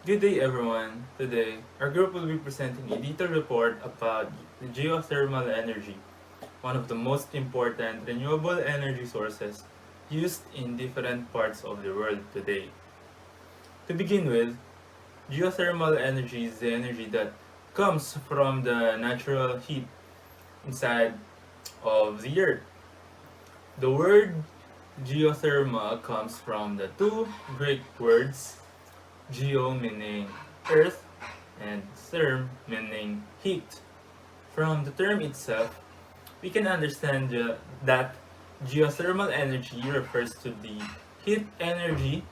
Good day everyone. Today, our group will be presenting a detailed report about geothermal energy, one of the most important renewable energy sources used in different parts of the world today. To begin with, geothermal energy is the energy that comes from the natural heat inside of the earth. The word geothermal comes from the two Greek words geo meaning earth and therm meaning heat. From the term itself, we can understand that geothermal energy refers to the heat energy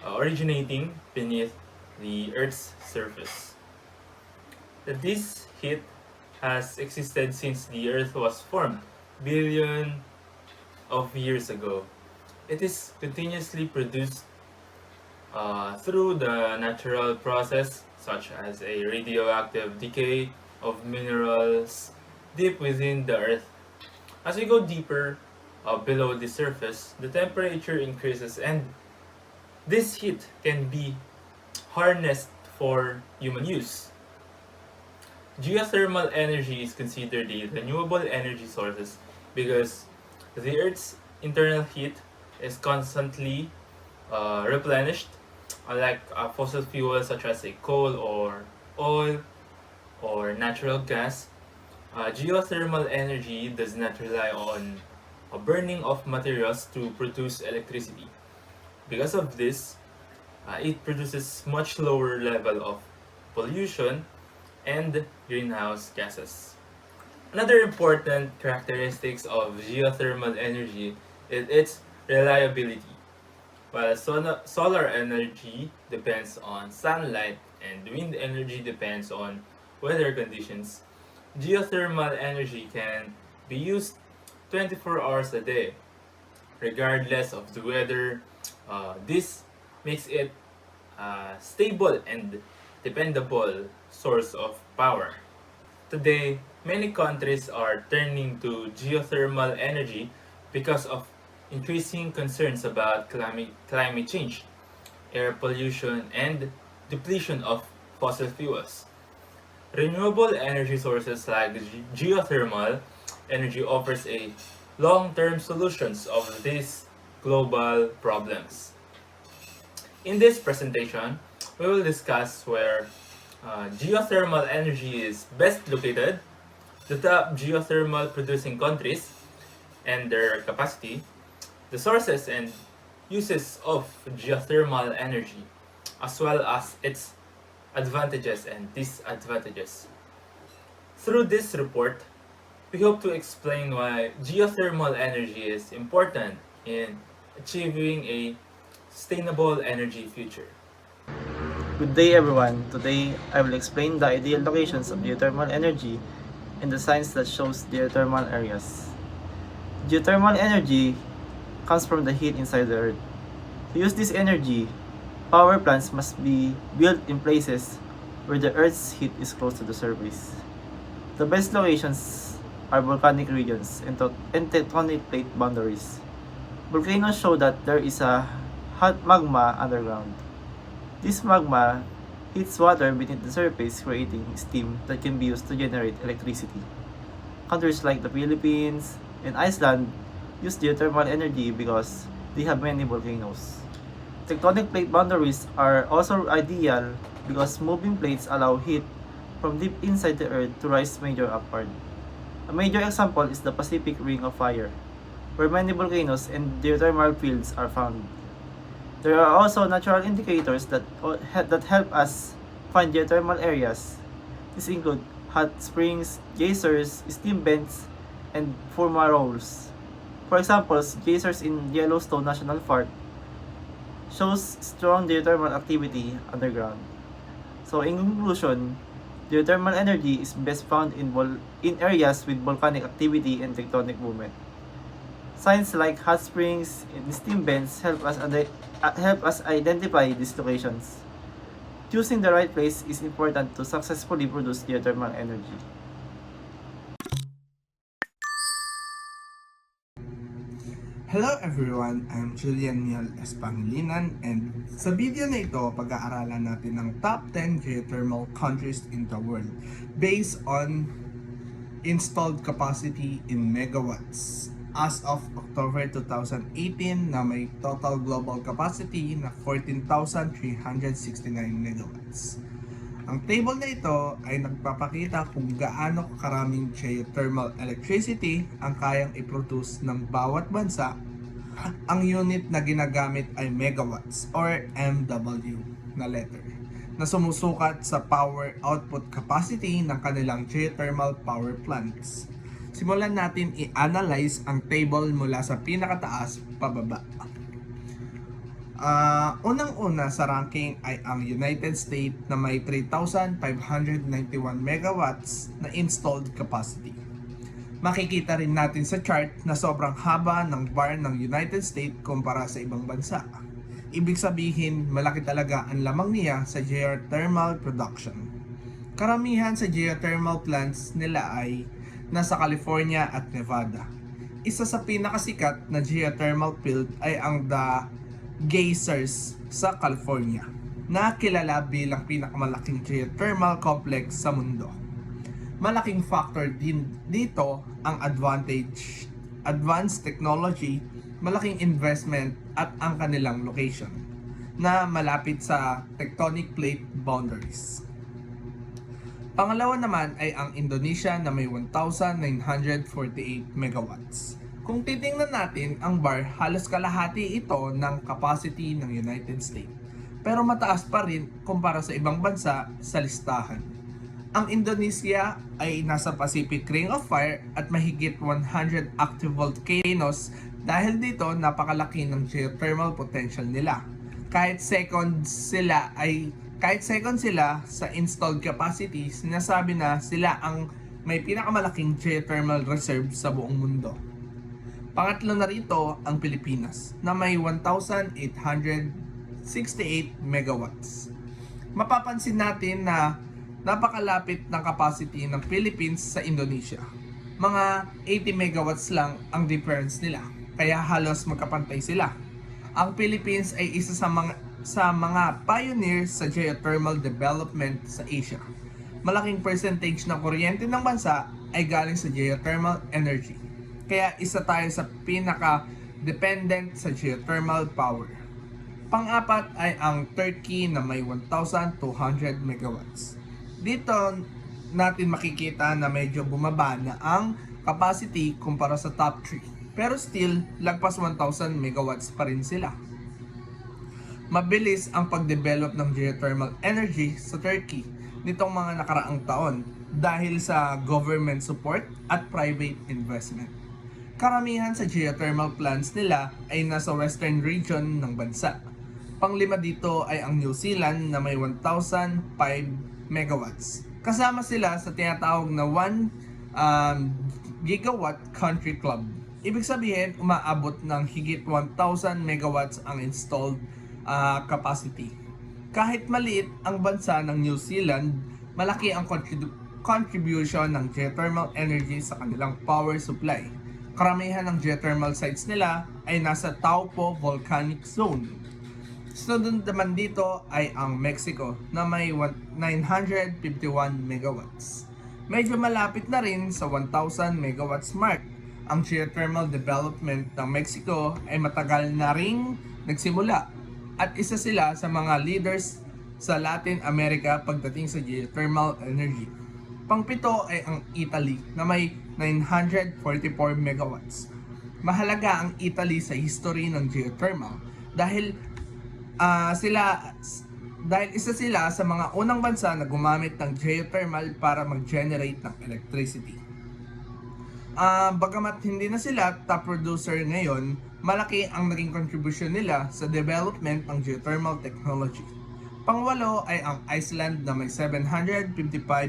originating beneath the Earth's surface. This heat has existed since the Earth was formed billion of years ago. It is continuously produced through the natural process such as a radioactive decay of minerals deep within the earth. As we go deeper below the surface, the temperature increases and this heat can be harnessed for human use. Geothermal energy is considered a renewable energy source because the Earth's internal heat is constantly replenished, unlike fossil fuels such as a coal or oil or natural gas. Geothermal energy does not rely on a burning of materials to produce electricity. Because of this, it produces much lower level of pollution and greenhouse gases. Another important characteristics of geothermal energy is its reliability. While solar energy depends on sunlight and wind energy depends on weather conditions, geothermal energy can be used 24 hours a day, regardless of the weather. This makes it a stable and dependable source of power. Today, many countries are turning to geothermal energy because of increasing concerns about climate change, air pollution, and depletion of fossil fuels. Renewable energy sources like geothermal energy offers a long-term solutions of these global problems. In this presentation, we will discuss where geothermal energy is best located, the top geothermal producing countries and their capacity, the sources and uses of geothermal energy, as well as its advantages and disadvantages. Through this report, we hope to explain why geothermal energy is important in achieving a sustainable energy future. Good day everyone. Today I will explain the ideal locations of geothermal energy and the science that shows geothermal areas. Geothermal energy comes from the heat inside the earth. To use this energy, power plants must be built in places where the earth's heat is close to the surface. The best locations are volcanic regions and tectonic plate boundaries. Volcanoes show that there is a hot magma underground. This magma heats water beneath the surface, creating steam that can be used to generate electricity. Countries like the Philippines and Iceland use geothermal energy because they have many volcanoes. Tectonic plate boundaries are also ideal because moving plates allow heat from deep inside the earth to rise major upward. A major example is the Pacific Ring of Fire, where many volcanoes and geothermal fields are found. There are also natural indicators that help us find geothermal areas. These include hot springs, geysers, steam vents, and fumaroles. For example, geysers in Yellowstone National Park shows strong geothermal activity underground. So in conclusion, geothermal energy is best found in areas with volcanic activity and tectonic movement. Signs like hot springs and steam vents help us identify these locations. Choosing the right place is important to successfully produce geothermal energy. Hello everyone, I'm Julian Miel Espangilinan, and sa video na ito, pag-aaralan natin ang top 10 geothermal countries in the world based on installed capacity in megawatts as of October 2018 na may total global capacity na 14,369 megawatts. Ang table na ito ay nagpapakita kung gaano karaming geothermal electricity ang kayang i-produce ng bawat bansa. Ang unit na ginagamit ay megawatts or MW na letter na sumusukat sa power output capacity ng kanilang geothermal power plants. Simulan natin i-analyze ang table mula sa pinakataas pababa. Unang-una sa ranking ay ang United States na may 3,591 megawatts na installed capacity. Makikita rin natin sa chart na sobrang haba ng bar ng United States kumpara sa ibang bansa. Ibig sabihin, malaki talaga ang lamang niya sa geothermal production. Karamihan sa geothermal plants nila ay nasa California at Nevada. Isa sa pinakasikat na geothermal field ay ang The Geysers sa California, na kilala bilang pinakamalaking geothermal complex sa mundo. Malaking factor din dito ang advanced technology, malaking investment at ang kanilang location na malapit sa tectonic plate boundaries. Pangalawa naman ay ang Indonesia na may 1,948 megawatts. Kung titingnan natin ang bar, halos kalahati ito ng capacity ng United States. Pero mataas pa rin kumpara sa ibang bansa sa listahan. Ang Indonesia ay nasa Pacific Ring of Fire at mahigit 100 active volcanoes. Dahil dito, napakalaki ng geothermal potential nila. Kahit second sila sa installed capacity, sinasabi na sila ang may pinakamalaking geothermal reserve sa buong mundo. Pangatlo na rito ang Pilipinas na may 1,868 megawatts. Mapapansin natin na napakalapit ng capacity ng Philippines sa Indonesia. Mga 80 megawatts lang ang difference nila, kaya halos magkapantay sila. Ang Philippines ay isa sa mga pioneers sa geothermal development sa Asia. Malaking percentage ng kuryente ng bansa ay galing sa geothermal energy. Kaya isa tayo sa pinaka-dependent sa geothermal power. Pang-apat ay ang Turkey na may 1,200 megawatts. Dito natin makikita na medyo bumaba na ang capacity kumpara sa top 3. Pero still, lagpas 1,000 megawatts pa rin sila. Mabilis ang pag-develop ng geothermal energy sa Turkey nitong mga nakaraang taon dahil sa government support at private investment. Karamihan sa geothermal plants nila ay nasa western region ng bansa. Panglima dito ay ang New Zealand na may 1,005 megawatts. Kasama sila sa tinatawag na 1 gigawatt country club. Ibig sabihin, umaabot ng higit 1,000 megawatts ang installed capacity. Kahit maliit ang bansa ng New Zealand, malaki ang contribution ng geothermal energy sa kanilang power supply. Karamihan ng geothermal sites nila ay nasa Taupo Volcanic Zone. Sunod naman dito ay ang Mexico na may 951 megawatts. Medyo malapit na rin sa 1,000 megawatts mark. Ang geothermal development ng Mexico ay matagal na ring nagsimula at isa sila sa mga leaders sa Latin America pagdating sa geothermal energy. Pangpito ay ang Italy na may 944 megawatts. Mahalaga ang Italy sa history ng geothermal dahil isa sila sa mga unang bansa na gumamit ng geothermal para mag-generate ng electricity. Bagamat hindi na sila top producer ngayon, malaki ang naging contribution nila sa development ng geothermal technology. Pangwalo ay ang Iceland na may 755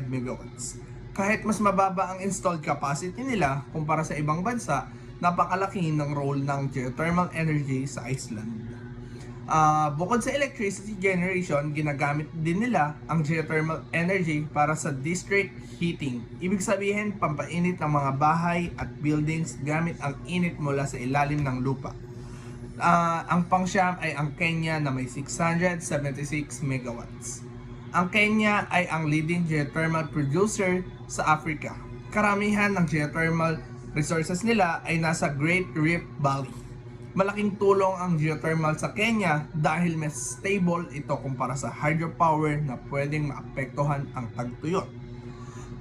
megawatts. Kahit mas mababa ang installed capacity nila kumpara sa ibang bansa, napakalaki ng role ng geothermal energy sa Iceland. Bukod sa electricity generation, ginagamit din nila ang geothermal energy para sa district heating. Ibig sabihin, pampainit ng mga bahay at buildings gamit ang init mula sa ilalim ng lupa. Ang pangsyam ay ang Kenya na may 676 megawatts. Ang Kenya ay ang leading geothermal producer sa Africa. Karamihan ng geothermal resources nila ay nasa Great Rift Valley. Malaking tulong ang geothermal sa Kenya dahil mas stable ito kumpara sa hydropower na pwedeng maapektuhan ang tagtuyot.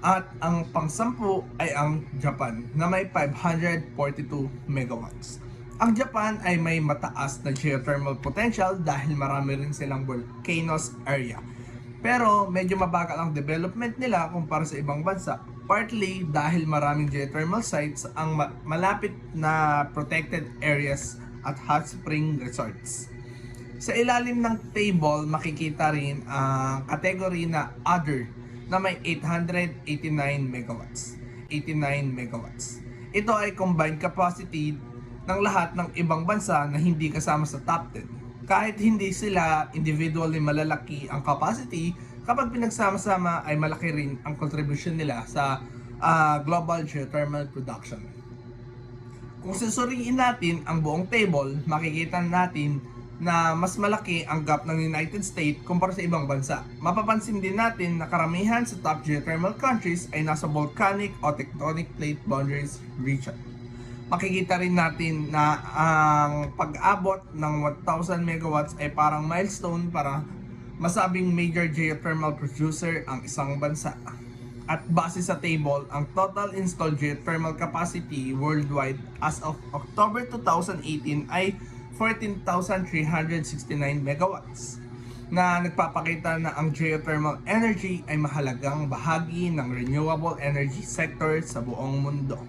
At ang pangsampu ay ang Japan na may 542 megawatts. Ang Japan ay may mataas na geothermal potential dahil marami rin silang volcanoes area. Pero medyo mabagal ang development nila kumpara sa ibang bansa. Partly dahil maraming geothermal sites ang malapit na protected areas at hot spring resorts. Sa ilalim ng table, makikita rin ang category na Other na may 889 megawatts. 89 megawatts. Ito ay combined capacity ng lahat ng ibang bansa na hindi kasama sa top 10. Kahit hindi sila individually malalaki ang capacity, kapag pinagsama-sama ay malaki rin ang contribution nila sa global geothermal production. Kung susuriin natin ang buong table, makikita natin na mas malaki ang gap ng United States kumpara sa ibang bansa. Mapapansin din natin na karamihan sa top geothermal countries ay nasa volcanic o tectonic plate boundaries region. Makikita rin natin na ang pag-abot ng 1,000 megawatts ay parang milestone para masabing major geothermal producer ang isang bansa. At base sa table, ang total installed geothermal capacity worldwide as of October 2018 ay 14,369 megawatts na nagpapakita na ang geothermal energy ay mahalagang bahagi ng renewable energy sector sa buong mundo.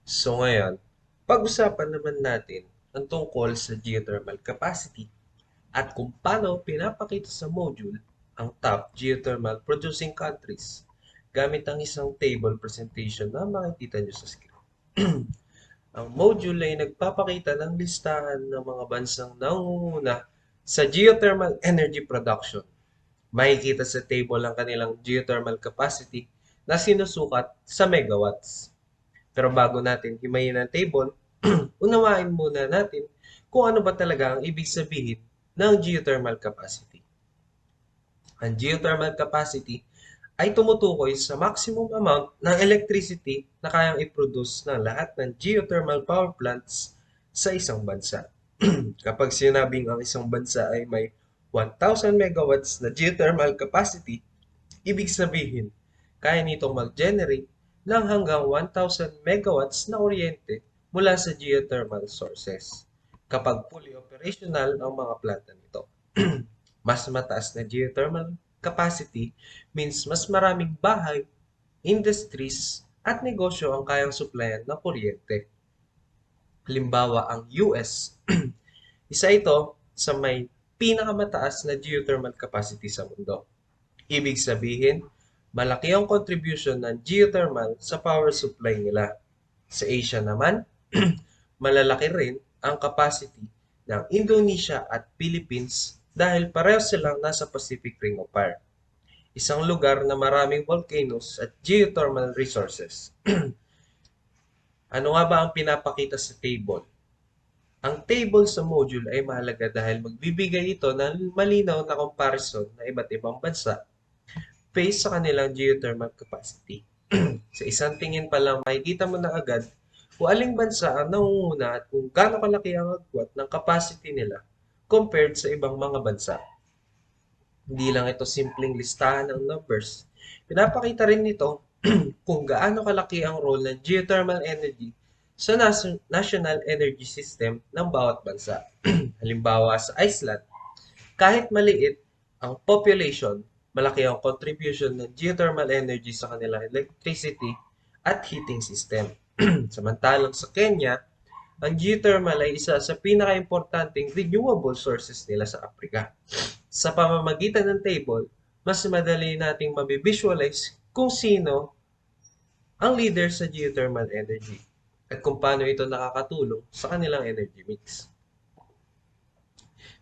So ngayon, pag-usapan naman natin ang tungkol sa geothermal capacity at kung paano pinapakita sa module ang top geothermal producing countries gamit ang isang table presentation na makikita nyo sa screen. Ang module ay nagpapakita ng listahan ng mga bansang nangunguna sa geothermal energy production. Makikita sa table ang kanilang geothermal capacity na sinusukat sa megawatts. Pero bago natin himayin ang table, unawain muna natin kung ano ba talaga ang ibig sabihin ng geothermal capacity. Ang geothermal capacity ay tumutukoy sa maximum amount ng electricity na kayang i-produce ng lahat ng geothermal power plants sa isang bansa. Kapag sinabing ang isang bansa ay may 1,000 megawatts na geothermal capacity, ibig sabihin, kaya nitong mag-generate ng hanggang 1,000 megawatts na kuryente mula sa geothermal sources kapag fully operational ang mga planta nito. Mas mataas na geothermal capacity means mas maraming bahay, industries, at negosyo ang kayang supplyan ng kuryente. Halimbawa, ang US, isa ito sa may pinakamataas na geothermal capacity sa mundo. Ibig sabihin, malaki ang contribution ng geothermal sa power supply nila. Sa Asia naman, malalaki rin ang capacity ng Indonesia at Philippines dahil pareho silang nasa Pacific Ring of Fire, isang lugar na maraming volcanoes at geothermal resources. Ano nga ba ang pinapakita sa table? Ang table sa module ay mahalaga dahil magbibigay ito ng malinaw na comparison ng iba't ibang bansa based sa kanilang geothermal capacity. Sa isang tingin pa lang, makikita mo na agad kung aling bansa ang nangunguna at kung gaano kalaki ang agwat ng capacity nila compared sa ibang mga bansa. Hindi lang ito simpleng listahan ng numbers. Pinapakita rin nito kung gaano kalaki ang role ng geothermal energy sa national energy system ng bawat bansa. Halimbawa sa Iceland, kahit maliit ang population, malaki ang contribution ng geothermal energy sa kanilang electricity at heating system. Samantalang sa Kenya, ang geothermal ay isa sa pinaka-importanting renewable sources nila sa Africa. Sa pamamagitan ng table, mas madali nating mabivisualize kung sino ang leader sa geothermal energy at kung paano ito nakakatulong sa kanilang energy mix.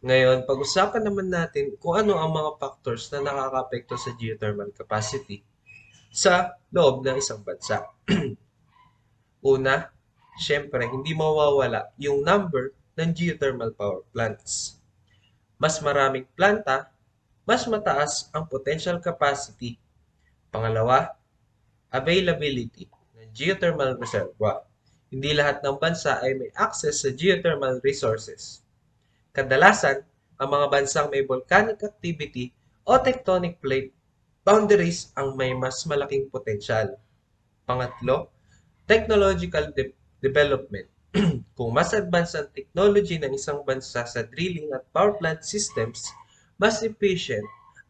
Ngayon, pag-usapan naman natin kung ano ang mga factors na nakakaapekto sa geothermal capacity sa loob ng isang bansa. Una, syempre, hindi mawawala yung number ng geothermal power plants. Mas maraming planta, mas mataas ang potential capacity. Pangalawa, availability ng geothermal reservoir. Hindi lahat ng bansa ay may access sa geothermal resources. Kadalasan, ang mga bansang may volcanic activity o tectonic plate boundaries ang may mas malaking potensyal. Pangatlo, technological development. Kung mas advanced ang technology ng isang bansa sa drilling at power plant systems, mas efficient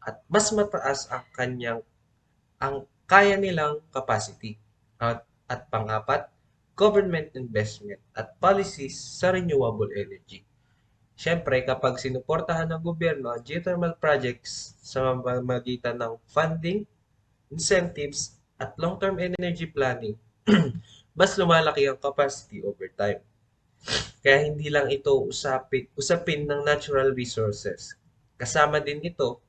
at mas mataas ang kaya nilang capacity. At pangapat, government investment at policies sa renewable energy. Siyempre, kapag sinuportahan ng gobyerno ang geothermal projects sa pamamagitan ng funding, incentives, at long-term energy planning, mas lumalaki ang capacity over time. Kaya hindi lang ito usapin ng natural resources. Kasama din ito,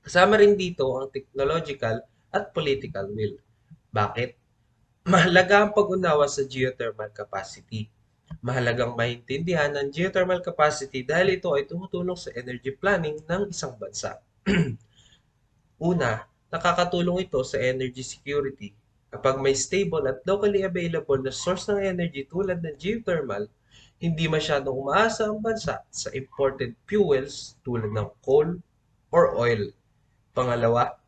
kasama rin dito ang technological at political will. Bakit? Mahalaga ang pag-unawa sa geothermal capacity. Mahalagang maintindihan ang geothermal capacity dahil ito ay tumutulong sa energy planning ng isang bansa. Una, nakakatulong ito sa energy security. Kapag may stable at locally available na source ng energy tulad ng geothermal, hindi masyadong umaasa ang bansa sa imported fuels tulad ng coal or oil. Pangalawa,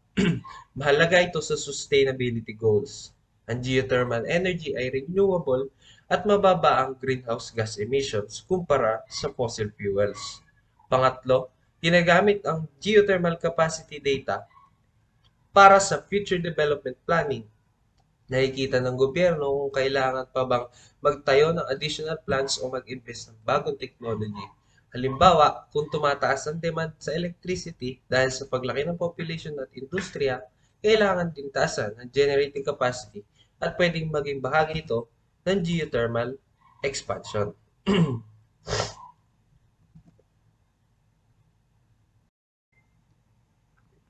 mahalaga ito sa sustainability goals. Ang geothermal energy ay renewable at mababa ang greenhouse gas emissions kumpara sa fossil fuels. Pangatlo, ginagamit ang geothermal capacity data para sa future development planning. Nakikita ng gobyerno kung kailangan pa bang magtayo ng additional plants o mag-invest ng bagong technology. Halimbawa, kung tumataas ang demand sa electricity dahil sa paglaki ng population at industriya, kailangan din taasan ang generating capacity at pwedeng maging bahagi ito ng geothermal expansion.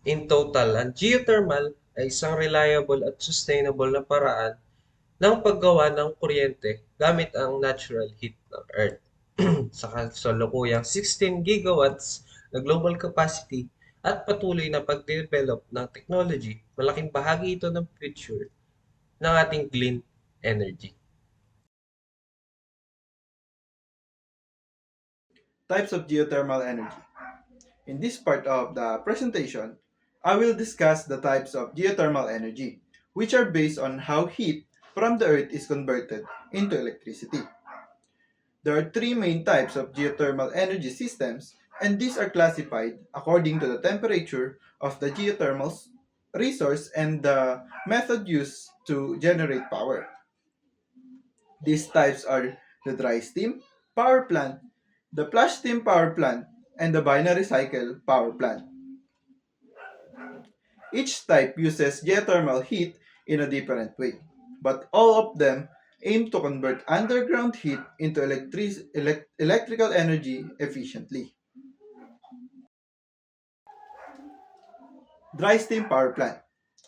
In total, ang geothermal ay isang reliable at sustainable na paraan ng paggawa ng kuryente gamit ang natural heat ng Earth. Sa kasalukuyang 16 gigawatts na global capacity at patuloy na pagdevelop ng technology, malaking bahagi ito ng future ng ating clean energy. Types of geothermal energy. In this part of the presentation, I will discuss the types of geothermal energy, which are based on how heat from the earth is converted into electricity. There are three main types of geothermal energy systems, and these are classified according to the temperature of the geothermal resource and the method used to generate power. These types are the dry steam power plant, the flash steam power plant, and the binary cycle power plant. Each type uses geothermal heat in a different way, but all of them aim to convert underground heat into electrical energy efficiently. Dry steam power plant.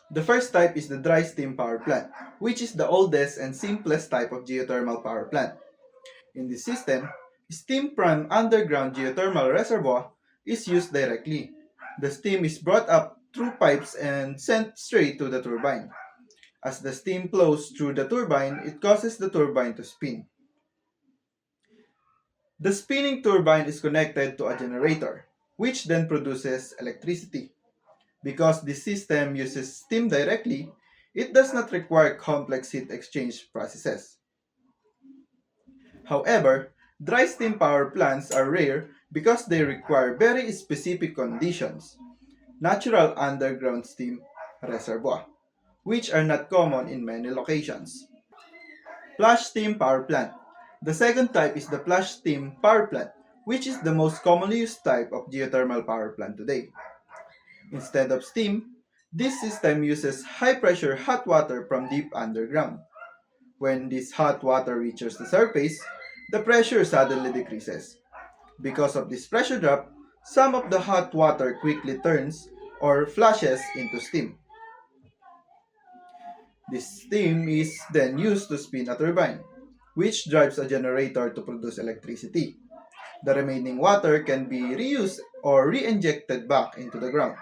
The first type is the dry steam power plant, which is the oldest and simplest type of geothermal power plant. In this system, steam from underground geothermal reservoir is used directly. The steam is brought up through pipes and sent straight to the turbine. As the steam flows through the turbine, it causes the turbine to spin. The spinning turbine is connected to a generator, which then produces electricity. Because this system uses steam directly, it does not require complex heat exchange processes. However, dry steam power plants are rare because they require very specific conditions, natural underground steam reservoir, which are not common in many locations. Flash steam power plant. The second type is the flash steam power plant, which is the most commonly used type of geothermal power plant today. Instead of steam, this system uses high-pressure hot water from deep underground. When this hot water reaches the surface, the pressure suddenly decreases. Because of this pressure drop, some of the hot water quickly turns or flashes into steam. This steam is then used to spin a turbine, which drives a generator to produce electricity. The remaining water can be reused or re-injected back into the ground.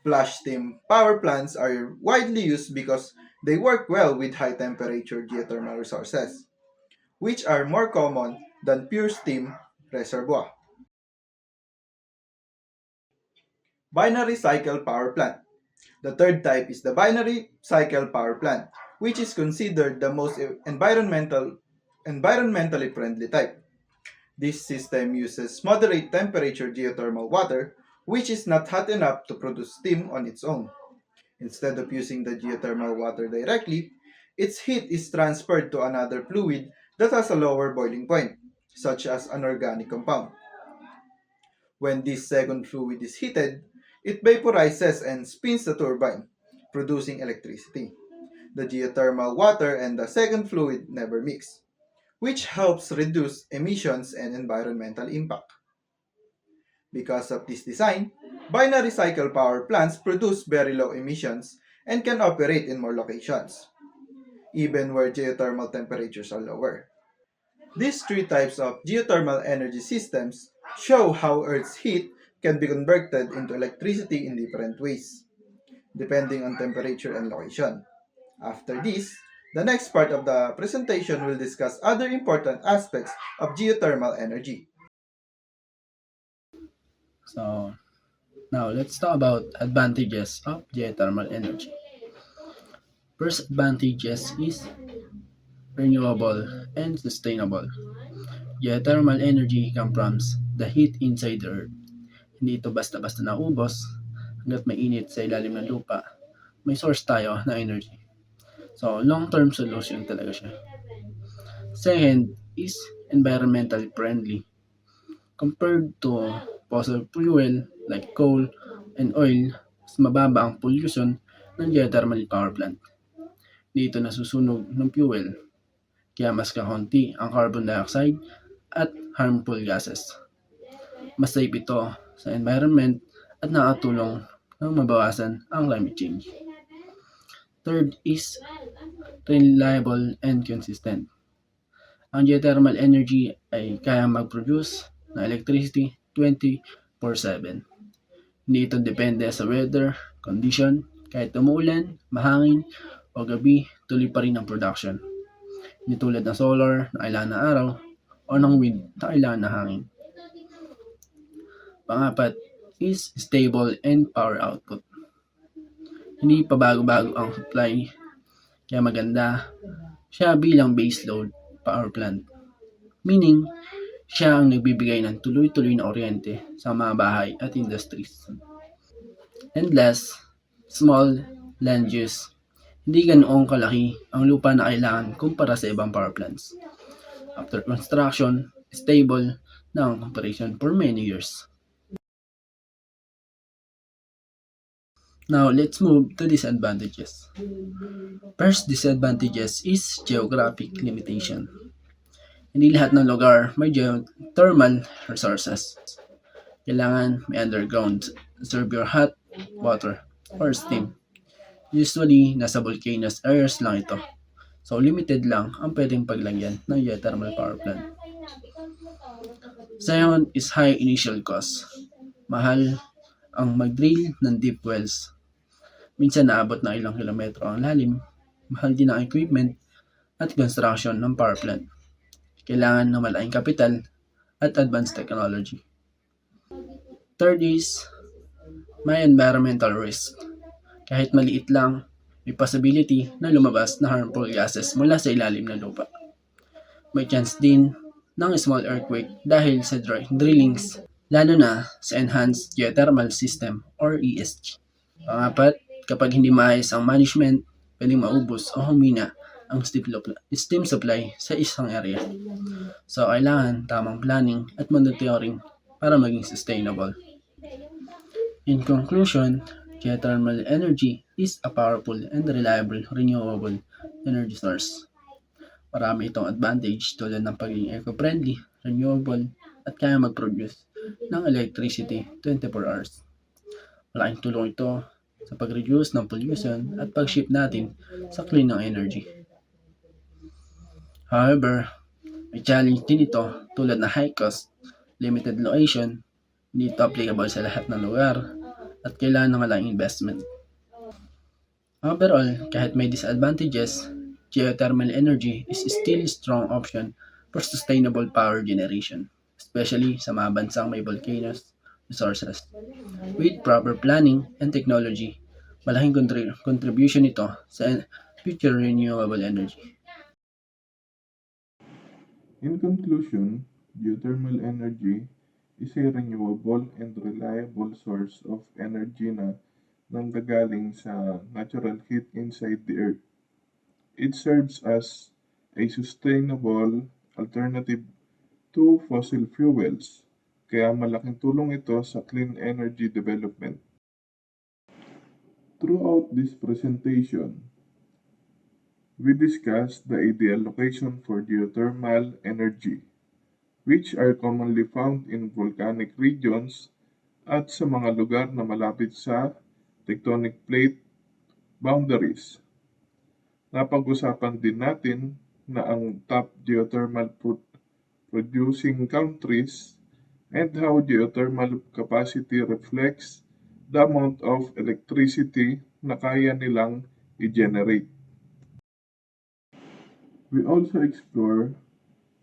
Flash steam power plants are widely used because they work well with high temperature geothermal resources, which are more common than pure steam reservoir. Binary cycle power plant. The third type is the binary cycle power plant, which is considered the most environmentally friendly type. This system uses moderate temperature geothermal water, which is not hot enough to produce steam on its own. Instead of using the geothermal water directly, its heat is transferred to another fluid that has a lower boiling point, such as an organic compound. When this second fluid is heated, it vaporizes and spins the turbine, producing electricity. The geothermal water and the second fluid never mix, which helps reduce emissions and environmental impact. Because of this design, binary cycle power plants produce very low emissions and can operate in more locations, even where geothermal temperatures are lower. These three types of geothermal energy systems show how Earth's heat can be converted into electricity in different ways, depending on temperature and location. After this, the next part of the presentation will discuss other important aspects of geothermal energy. So now let's talk about advantages of geothermal energy. First advantages is renewable and sustainable. Geothermal energy comes from the heat inside the earth. Hindi ito basta-basta naubos hanggat may init sa ilalim ng lupa. May source tayo na energy. So long-term solution talaga siya. Second is environmentally friendly. Compared to fossil fuel like coal and oil, mas mababa ang pollution ng geothermal power plant. Dito nasusunog ng fuel, kaya mas kakaunti ang carbon dioxide at harmful gases. Mas safe ito sa environment at nakatulong ng mabawasan ang climate change. Third is reliable and consistent. Ang geothermal energy ay kaya mag-produce ng electricity 24/7. Hindi ito depende sa weather condition. Kahit umuulan, mahangin, o gabi, tuloy pa rin ang production. Hindi tulad ng solar na kailangan ng araw o ng wind na kailangan ng hangin. Pangapat is stable and power output. Hindi pa bago-bago ang supply, kaya maganda siya bilang baseload power plant. Meaning, siya ang nagbibigay ng tuloy-tuloy na kuryente sa mga bahay at industries. And last, small land use. Hindi ganoong kalaki ang lupa na kailangan kumpara sa ibang power plants. After construction, stable na ang operation for many years. Now, let's move to disadvantages. First disadvantages is geographic limitation. Hindi lahat ng lugar may geothermal resources. Kailangan may underground reservoir hot water or steam. Usually, nasa volcanoes areas lang ito. So, limited lang ang pwedeng paglagyan ng geothermal power plant. Second is high initial cost. Mahal ang mag-drill ng deep wells. Minsan naabot na ilang kilometro ang lalim. Mahal din ang equipment at construction ng power plant. Kailangan ng malaking kapital at advanced technology. Third is may environmental risk. Kahit maliit lang, may possibility na lumabas na harmful gases mula sa ilalim ng lupa. May chance din ng small earthquake dahil sa drillings, lalo na sa Enhanced Geothermal System or ESG. Pangapat, kapag hindi maayos ang management, pwedeng maubos o humina ang steam supply sa isang area. So, kailangan tamang planning at monitoring para maging sustainable. In conclusion, geothermal energy is a powerful and reliable renewable energy source. Marami itong advantage tulad ng pagiging eco-friendly, renewable, at kaya mag-produce ng electricity 24 hours. Malaking tulong ito sa pag-reduce ng pollution at pag-ship natin sa clean ng energy. However, may challenge din ito tulad na high cost, limited location, hindi ito applicable sa lahat ng lugar, at kailangan ng malaking investment. Overall, kahit may disadvantages, geothermal energy is still a strong option for sustainable power generation, especially sa mga bansang may volcanoes resources. With proper planning and technology, malaking contribution ito sa future renewable energy. In conclusion, geothermal energy is a renewable and reliable source of energy na nanggagaling sa natural heat inside the earth. It serves as a sustainable alternative to fossil fuels, kaya malaking tulong ito sa clean energy development. Throughout this presentation, we discussed the ideal location for geothermal energy, which are commonly found in volcanic regions at sa mga lugar na malapit sa tectonic plate boundaries. Napag-usapan din natin na ang top geothermal producing countries and how geothermal capacity reflects the amount of electricity na kaya nilang i-generate. We also explore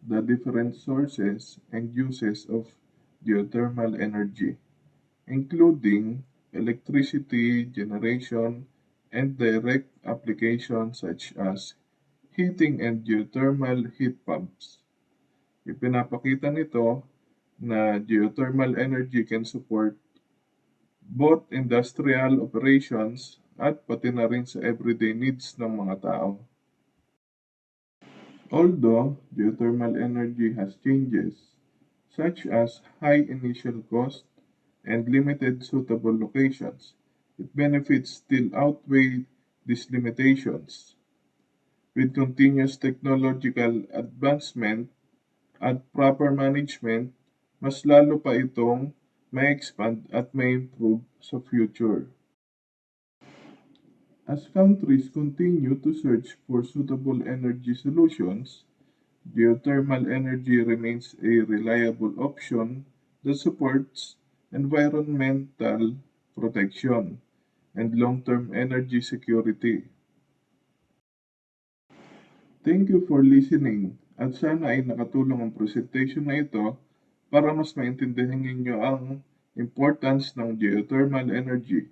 the different sources and uses of geothermal energy, including electricity generation and direct applications such as heating and geothermal heat pumps. Ipinapakita nito na geothermal energy can support both industrial operations at pati na rin sa everyday needs ng mga tao. Although geothermal energy has changes, such as high initial cost and limited suitable locations, its benefits still outweigh these limitations. With continuous technological advancement at proper management, mas lalo pa itong may expand at may improve sa future. As countries continue to search for suitable energy solutions, geothermal energy remains a reliable option that supports environmental protection and long-term energy security. Thank you for listening at sana ay nakatulong ang presentation na ito para mas maintindihan ninyo ang importance ng geothermal energy.